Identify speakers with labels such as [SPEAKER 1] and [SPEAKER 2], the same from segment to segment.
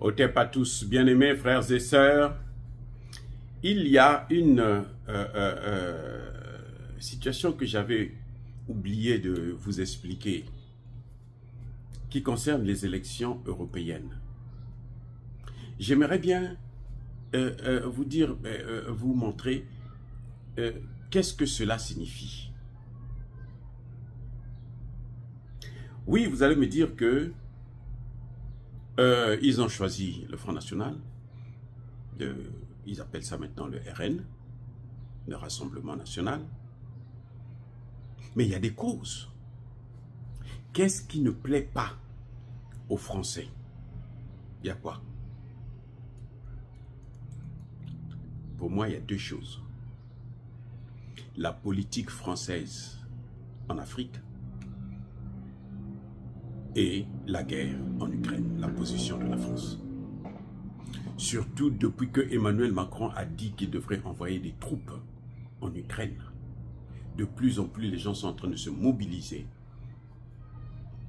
[SPEAKER 1] Otep à tous, bien-aimés frères et sœurs, il y a une situation que j'avais oublié de vous expliquer qui concerne les élections européennes. J'aimerais bien vous montrer qu'est-ce que cela signifie. Oui, vous allez me dire que ils ont choisi le Front National, ils appellent ça maintenant le RN, le Rassemblement National. Mais il y a des causes. Qu'est-ce qui ne plaît pas aux Français? Il y a quoi? Pour moi, il y a deux choses. La politique française en Afrique et la guerre en Ukraine, la position de la France. Surtout depuis que Emmanuel Macron a dit qu'il devrait envoyer des troupes en Ukraine. De plus en plus, les gens sont en train de se mobiliser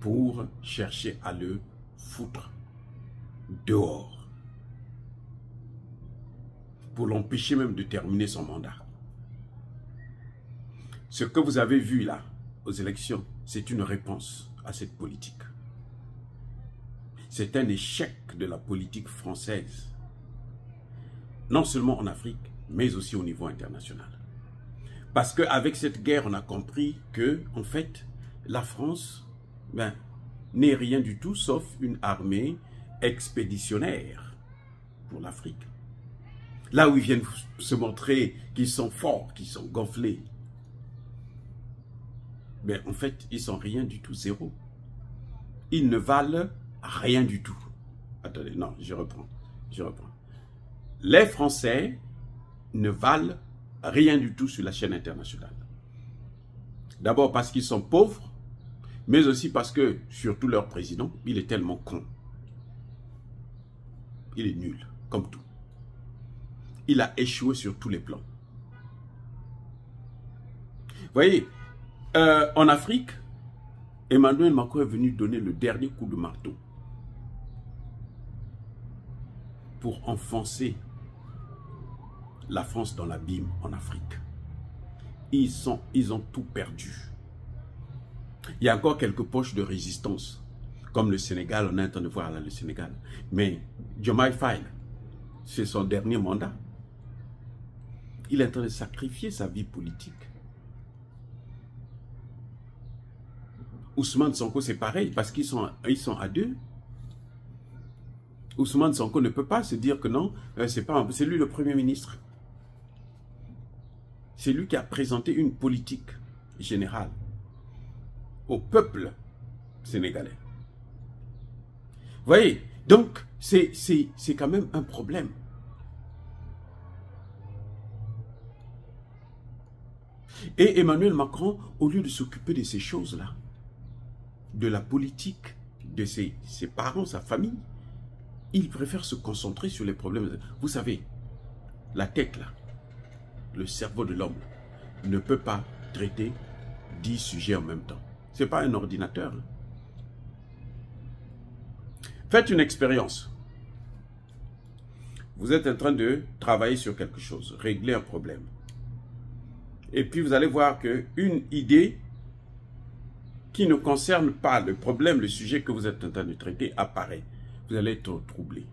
[SPEAKER 1] pour chercher à le foutre dehors. Pour l'empêcher même de terminer son mandat. Ce que vous avez vu là, aux élections, c'est une réponse à cette politique. C'est un échec de la politique française, non seulement en Afrique, mais aussi au niveau international. Parce qu'avec cette guerre, on a compris que, en fait, la France n'est rien du tout sauf une armée expéditionnaire pour l'Afrique. Là où ils viennent se montrer qu'ils sont forts, qu'ils sont gonflés. Mais en fait, ils sont rien du tout, zéro. Ils ne valent rien du tout. Attendez, non, je reprends. Les Français ne valent rien du tout sur la chaîne internationale. D'abord parce qu'ils sont pauvres, mais aussi parce que, surtout leur président, il est tellement con. Il est nul, comme tout. Il a échoué sur tous les plans. Vous voyez, en Afrique, Emmanuel Macron est venu donner le dernier coup de marteau pour enfoncer la France dans l'abîme en Afrique. Ils ont tout perdu. Il y a encore quelques poches de résistance, comme le Sénégal, on est en train de voir là le Sénégal. Mais Diomaye Faye, c'est son dernier mandat. Il est en train de sacrifier sa vie politique. Ousmane Sonko, c'est pareil, parce qu'ils sont à deux. Ousmane Sonko ne peut pas se dire que non, c'est lui le Premier ministre. C'est lui qui a présenté une politique générale au peuple sénégalais. Vous voyez, donc c'est quand même un problème. Et Emmanuel Macron, au lieu de s'occuper de ces choses-là, de la politique, de ses parents, sa famille, il préfère se concentrer sur les problèmes. Vous savez, la tête là, le cerveau de l'homme ne peut pas traiter 10 sujets en même temps. Ce n'est pas un ordinateur. Faites une expérience. Vous êtes en train de travailler sur quelque chose, régler un problème. Et puis vous allez voir qu'une idée qui ne concerne pas le problème, le sujet que vous êtes en train de traiter apparaît. Vous allez être troublé.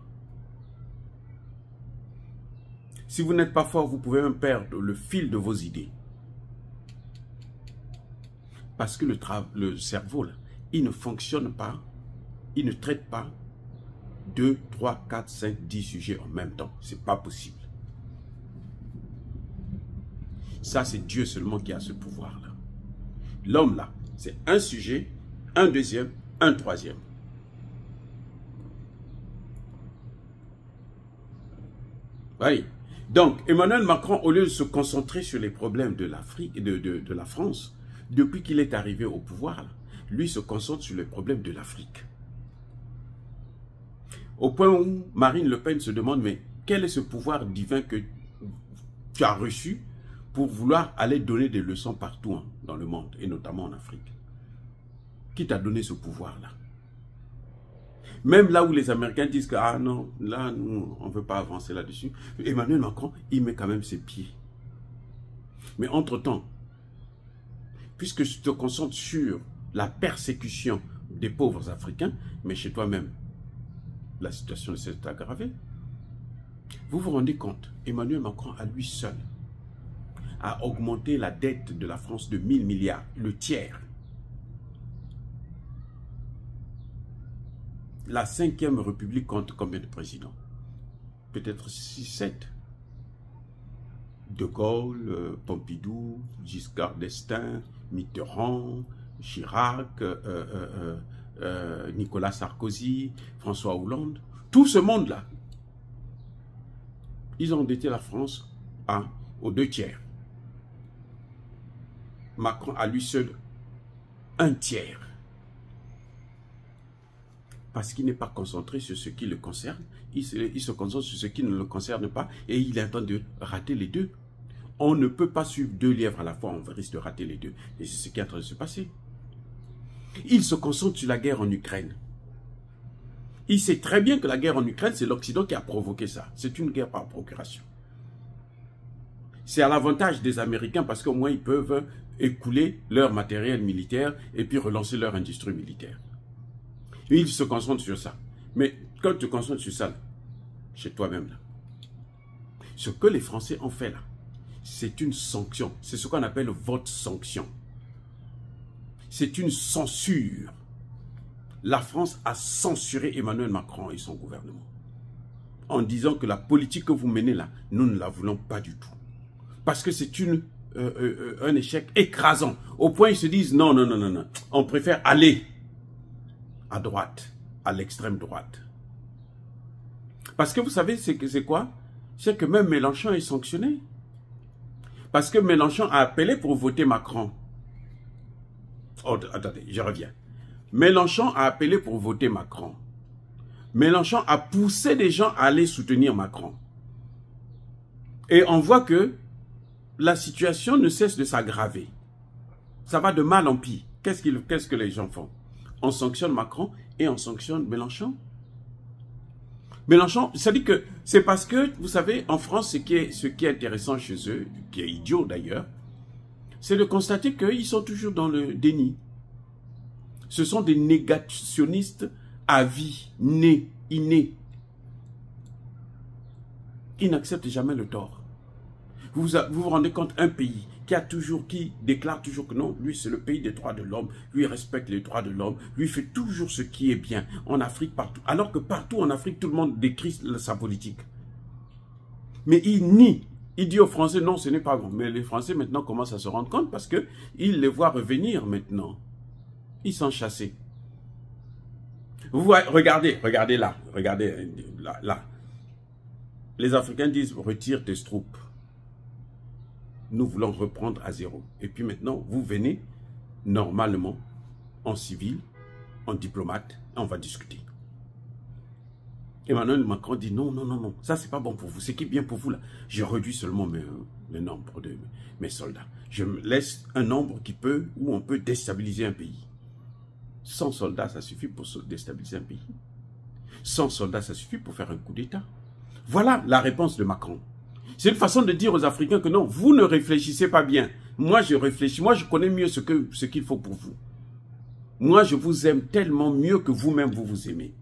[SPEAKER 1] Si vous n'êtes pas fort, vous pouvez même perdre le fil de vos idées. Parce que le cerveau, là, il ne fonctionne pas, il ne traite pas 2, 3, 4, 5, 10 sujets en même temps. Ce n'est pas possible. Ça, c'est Dieu seulement qui a ce pouvoir-là. L'homme, là, c'est un sujet, un deuxième, un troisième. Oui. Donc, Emmanuel Macron, au lieu de se concentrer sur les problèmes de l'Afrique et de la France, depuis qu'il est arrivé au pouvoir, lui se concentre sur les problèmes de l'Afrique. Au point où Marine Le Pen se demande, mais quel est ce pouvoir divin que tu as reçu pour vouloir aller donner des leçons partout dans le monde, et notamment en Afrique? Qui t'a donné ce pouvoir-là? Même là où les Américains disent que, ah non, là, nous, on ne veut pas avancer là-dessus, Emmanuel Macron, il met quand même ses pieds. Mais entre-temps, puisque tu te concentres sur la persécution des pauvres Africains, mais chez toi-même, la situation s'est aggravée. Vous vous rendez compte, Emmanuel Macron, à lui seul, a augmenté la dette de la France de 1000 milliards, le tiers. La 5e République compte combien de présidents? Peut-être 6-7. De Gaulle, Pompidou, Giscard d'Estaing, Mitterrand, Chirac, Nicolas Sarkozy, François Hollande. Tout ce monde-là, ils ont endetté la France aux 2 tiers. Macron à lui seul, 1 tiers. Parce qu'il n'est pas concentré sur ce qui le concerne, il se concentre sur ce qui ne le concerne pas et il est en train de rater les deux. On ne peut pas suivre 2 lièvres à la fois, on risque de rater les deux. Et c'est ce qui est en train de se passer. Il se concentre sur la guerre en Ukraine. Il sait très bien que la guerre en Ukraine, c'est l'Occident qui a provoqué ça. C'est une guerre par procuration. C'est à l'avantage des Américains parce qu'au moins ils peuvent écouler leur matériel militaire et puis relancer leur industrie militaire. Il se concentre sur ça. Mais quand tu te concentres sur ça, là, chez toi-même, là, ce que les Français ont fait là, c'est une sanction. C'est ce qu'on appelle vote sanction. C'est une censure. La France a censuré Emmanuel Macron et son gouvernement. En disant que la politique que vous menez là, nous ne la voulons pas du tout. Parce que c'est un échec écrasant. Au point où ils se disent non, non, non, non, non. On préfère aller à droite, à l'extrême droite. Parce que vous savez, c'est quoi? C'est que même Mélenchon est sanctionné. Parce que Mélenchon a appelé pour voter Macron. Oh, attendez, je reviens. Mélenchon a appelé pour voter Macron. Mélenchon a poussé des gens à aller soutenir Macron. Et on voit que la situation ne cesse de s'aggraver. Ça va de mal en pis. Qu'est-ce que les gens font? On sanctionne Macron et on sanctionne Mélenchon. Mélenchon, ça dit que c'est parce que, vous savez, en France, ce qui est intéressant chez eux, qui est idiot d'ailleurs, c'est de constater qu'ils sont toujours dans le déni. Ce sont des négationnistes à vie, innés. Ils n'acceptent jamais le tort. Vous vous rendez compte, un pays qui déclare toujours que non, lui c'est le pays des droits de l'homme, lui respecte les droits de l'homme, lui fait toujours ce qui est bien, en Afrique partout, alors que partout en Afrique tout le monde décrit sa politique. Mais il nie, il dit aux Français non ce n'est pas bon, mais les Français maintenant commencent à se rendre compte parce que ils les voient revenir maintenant, ils sont chassés. Vous voyez, regardez là, là. Les Africains disent retire tes troupes. Nous voulons reprendre à zéro. Et puis maintenant, vous venez normalement en civil, en diplomate, et on va discuter. Emmanuel Macron dit non, non, non, non, ça c'est pas bon pour vous. Ce qui est bien pour vous là, je réduis seulement le nombre de mes soldats. Je me laisse un nombre où on peut déstabiliser un pays. 100 soldats, ça suffit pour déstabiliser un pays. 100 soldats, ça suffit pour faire un coup d'État. Voilà la réponse de Macron. C'est une façon de dire aux Africains que non, vous ne réfléchissez pas bien. Moi, je réfléchis. Moi, je connais mieux ce qu'il faut pour vous. Moi, je vous aime tellement mieux que vous-même, vous vous aimez.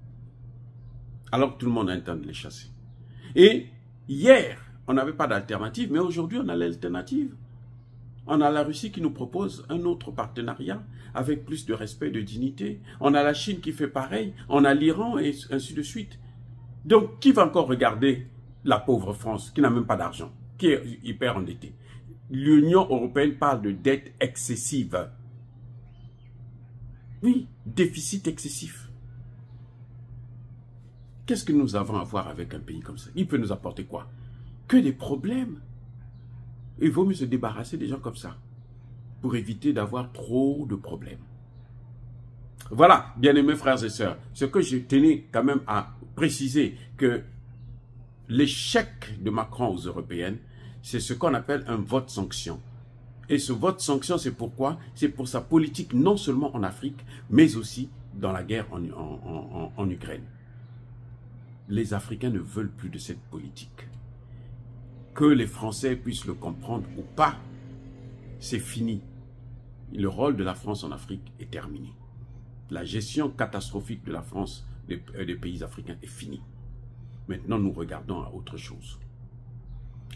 [SPEAKER 1] Alors que tout le monde a intérêt de les chasser. Et hier, on n'avait pas d'alternative, mais aujourd'hui, on a l'alternative. On a la Russie qui nous propose un autre partenariat avec plus de respect et de dignité. On a la Chine qui fait pareil. On a l'Iran et ainsi de suite. Donc, qui va encore regarder la pauvre France, qui n'a même pas d'argent, qui est hyper endettée? L'Union européenne parle de dette excessive. Oui, déficit excessif. Qu'est-ce que nous avons à voir avec un pays comme ça? Il peut nous apporter quoi? Que des problèmes. Il vaut mieux se débarrasser des gens comme ça, pour éviter d'avoir trop de problèmes. Voilà, bien-aimés frères et sœurs, ce que je tenais quand même à préciser, que l'échec de Macron aux européennes, c'est ce qu'on appelle un vote sanction. Et ce vote sanction, c'est pourquoi? C'est pour sa politique non seulement en Afrique, mais aussi dans la guerre en Ukraine. Les Africains ne veulent plus de cette politique. Que les Français puissent le comprendre ou pas, c'est fini. Le rôle de la France en Afrique est terminé. La gestion catastrophique de la France, des pays africains, est finie. Maintenant, nous regardons à autre chose.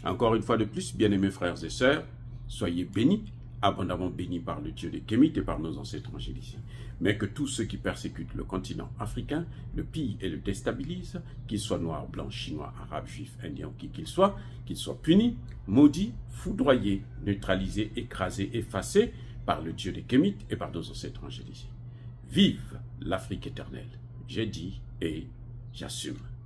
[SPEAKER 1] Encore une fois de plus, bien-aimés frères et sœurs, soyez bénis, abondamment bénis par le Dieu des Kémites et par nos ancêtres angélisés. Mais que tous ceux qui persécutent le continent africain, le pillent et le déstabilisent, qu'ils soient noirs, blancs, chinois, arabes, juifs, indiens, qui qu'ils soient punis, maudits, foudroyés, neutralisés, écrasés, effacés par le Dieu des Kémites et par nos ancêtres angélisés. Vive l'Afrique éternelle. J'ai dit et j'assume.